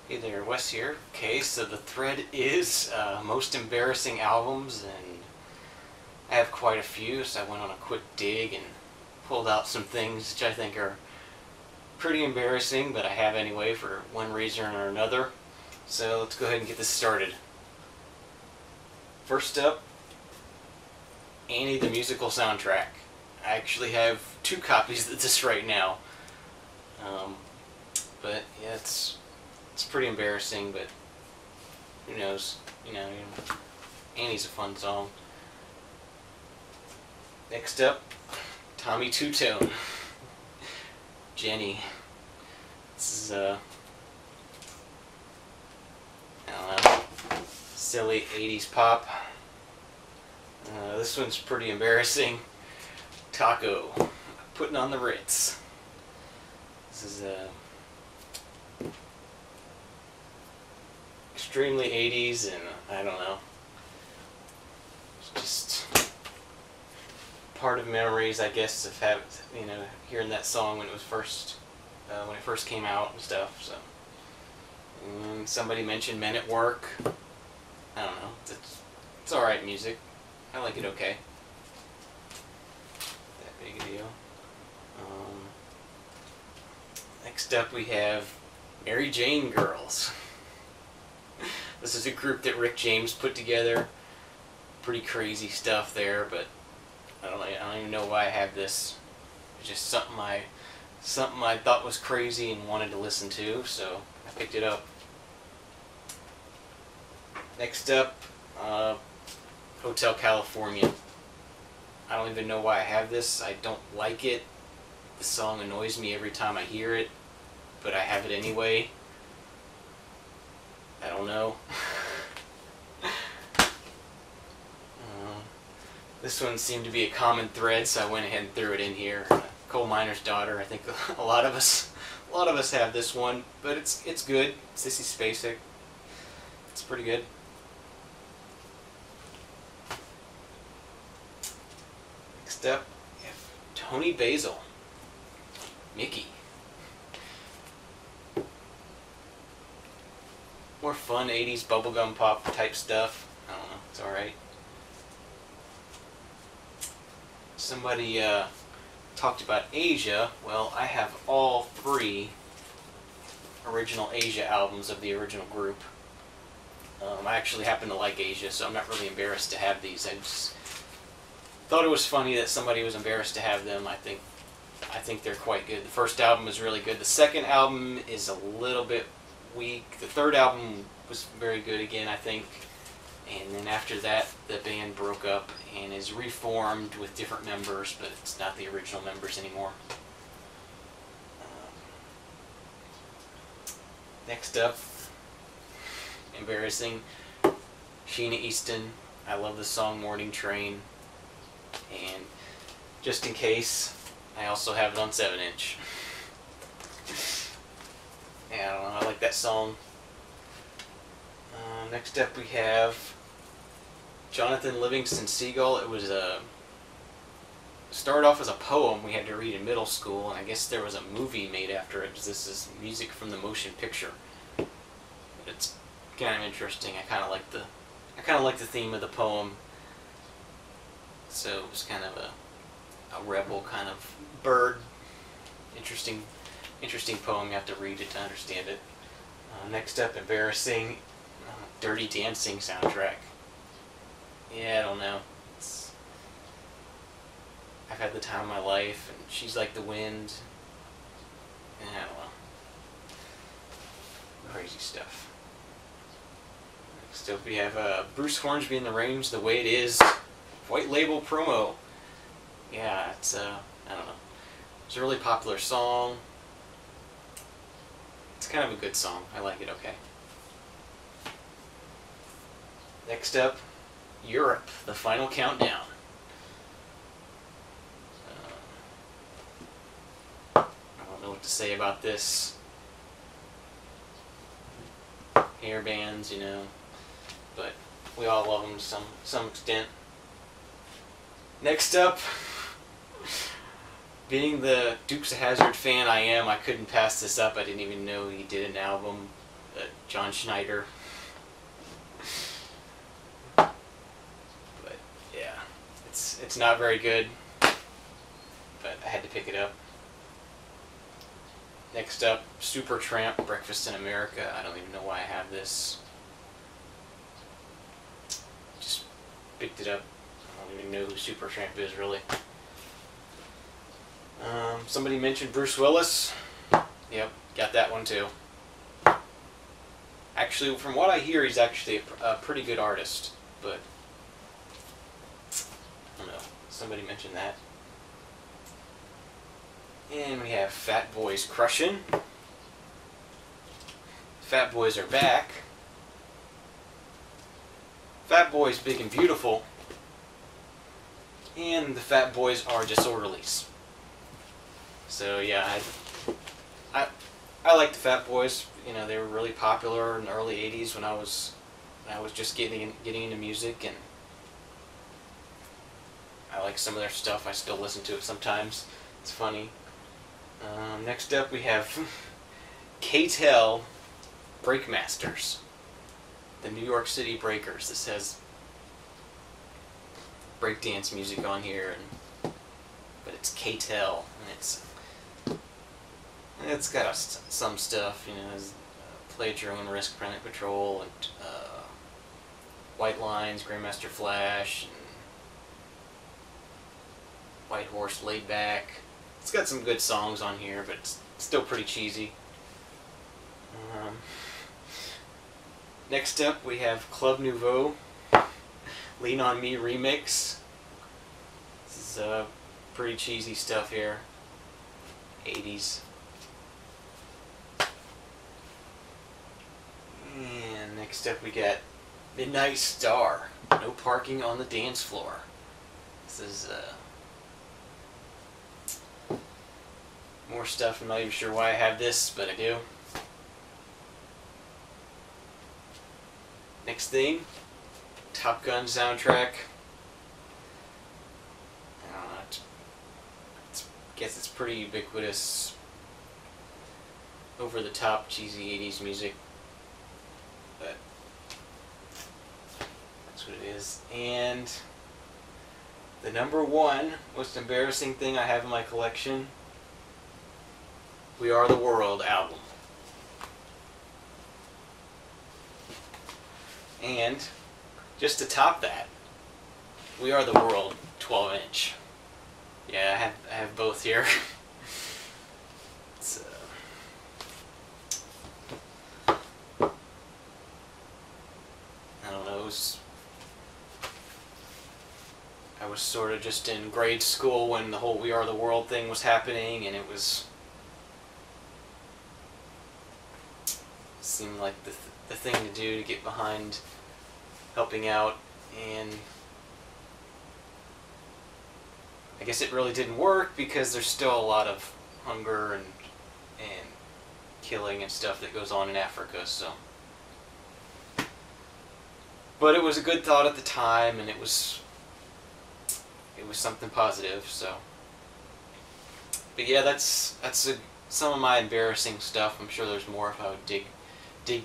Hey there, Wes here. Okay, so the thread is most embarrassing albums, and I have quite a few, so I went on a quick dig and pulled out some things which I think are pretty embarrassing, but I have anyway for one reason or another. So let's go ahead and get this started. First up, Annie the Musical soundtrack. I actually have 2 copies of this right now. But yeah, it's pretty embarrassing, but who knows? You know, Annie's a fun song. Next up, Tommy Two-Tone. Jenny. This is I don't know, silly 80s pop. This one's pretty embarrassing. Taco. Putting on the Ritz. This is extremely 80s, and I don't know. It's just part of memories, I guess, of hearing that song when it first came out and stuff. So, somebody mentioned Men at Work. I don't know. It's all right music. I like it okay. That big a deal. Next up we have Mary Jane Girls. This is a group that Rick James put together. Pretty crazy stuff there, but I don't even know why I have this. It's just something I thought was crazy and wanted to listen to, so I picked it up. Next up, Hotel California. I don't even know why I have this. I don't like it. The song annoys me every time I hear it, but I have it anyway. I don't know. This one seemed to be a common thread, so I went ahead and threw it in here. Coal Miner's Daughter. I think a lot of us have this one, but it's good. Sissy Spacek. It's pretty good. Next up, we have Tony Basil. Mickey. More fun 80s bubblegum pop type stuff. I don't know, it's alright. Somebody talked about Asia. Well, I have all 3 original Asia albums of the original group. I actually happen to like Asia, so I'm not really embarrassed to have these. I just thought it was funny that somebody was embarrassed to have them. I think they're quite good. The first album is really good. The second album is a little bit weak. The third album was very good again, I think. And then after that, the band broke up and is reformed with different members, but it's not the original members anymore. Next up, embarrassing, Sheena Easton. I love the song Morning Train. And just in case, I also have it on 7-inch. Yeah, I don't know, I like that song. Next up we have Jonathan Livingston Seagull. It was started off as a poem we had to read in middle school, and I guess there was a movie made after it. This is music from the motion picture. But it's kind of interesting. I kind of like the theme of the poem. So it was kind of a rebel kind of bird. Interesting poem. You have to read it to understand it. Next up, embarrassing, Dirty Dancing soundtrack. Yeah, I don't know. I've had the time of my life, and She's Like the Wind. I don't know. Crazy stuff. Next up, we have Bruce Hornsby and the Range, The Way It Is, white label promo. Yeah, it's I don't know. It's a really popular song. It's kind of a good song. I like it okay. Next up, Europe, The Final Countdown. I don't know what to say about this. Hair bands, you know, but we all love them to some extent. Next up, being the Dukes of Hazzard fan I am, I couldn't pass this up. I didn't even know he did an album John Schneider. But yeah, it's not very good, but I had to pick it up. Next up, Supertramp, Breakfast in America. I don't even know why I have this. Just picked it up. I don't even know who Supertramp is, really. Somebody mentioned Bruce Willis. Yep, got that one too. Actually, from what I hear, he's actually a pretty good artist, but I don't know. Somebody mentioned that. And we have Fat Boys Crushin'. Fat Boys are back. Fat Boys Big and Beautiful. And the Fat Boys are Disorderlies. So yeah, I like the Fat Boys. You know, they were really popular in the early '80s when I was just getting into music, and I like some of their stuff. I still listen to it sometimes. It's funny. Next up we have K-Tel Breakmasters, the New York City Breakers. This has breakdance music on here, but it's K-Tel, and it's got some stuff, you know, Play at Your Own Risk, Planet Patrol, and White Lines, Grandmaster Flash, and White Horse, Laid Back. It's got some good songs on here, but it's still pretty cheesy. Next up we have Club Nouveau, Lean On Me remix. This is pretty cheesy stuff here, 80s. And next up we got Midnight Star, No Parking on the Dance Floor. This is more stuff. I'm not even sure why I have this, but I do. Next thing, Top Gun soundtrack. I don't know. I guess it's pretty ubiquitous, over the top, cheesy 80s music. But that's what it is. And the number one most embarrassing thing I have in my collection, We Are the World album. And just to top that, We Are the World 12-inch. Yeah, I have both here. It's, I don't know, I was sort of just in grade school when the whole We Are the World thing was happening, and it seemed like the thing to do to get behind helping out, and I guess it really didn't work because there's still a lot of hunger and killing and stuff that goes on in Africa, so. But it was a good thought at the time, and it was something positive, so. But yeah, that's some of my embarrassing stuff. I'm sure there's more if I would dig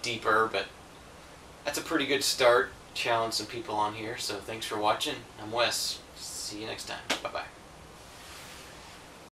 deeper, but that's a pretty good start. Challenge some people on here, so thanks for watching. I'm Wes. See you next time. Bye-bye.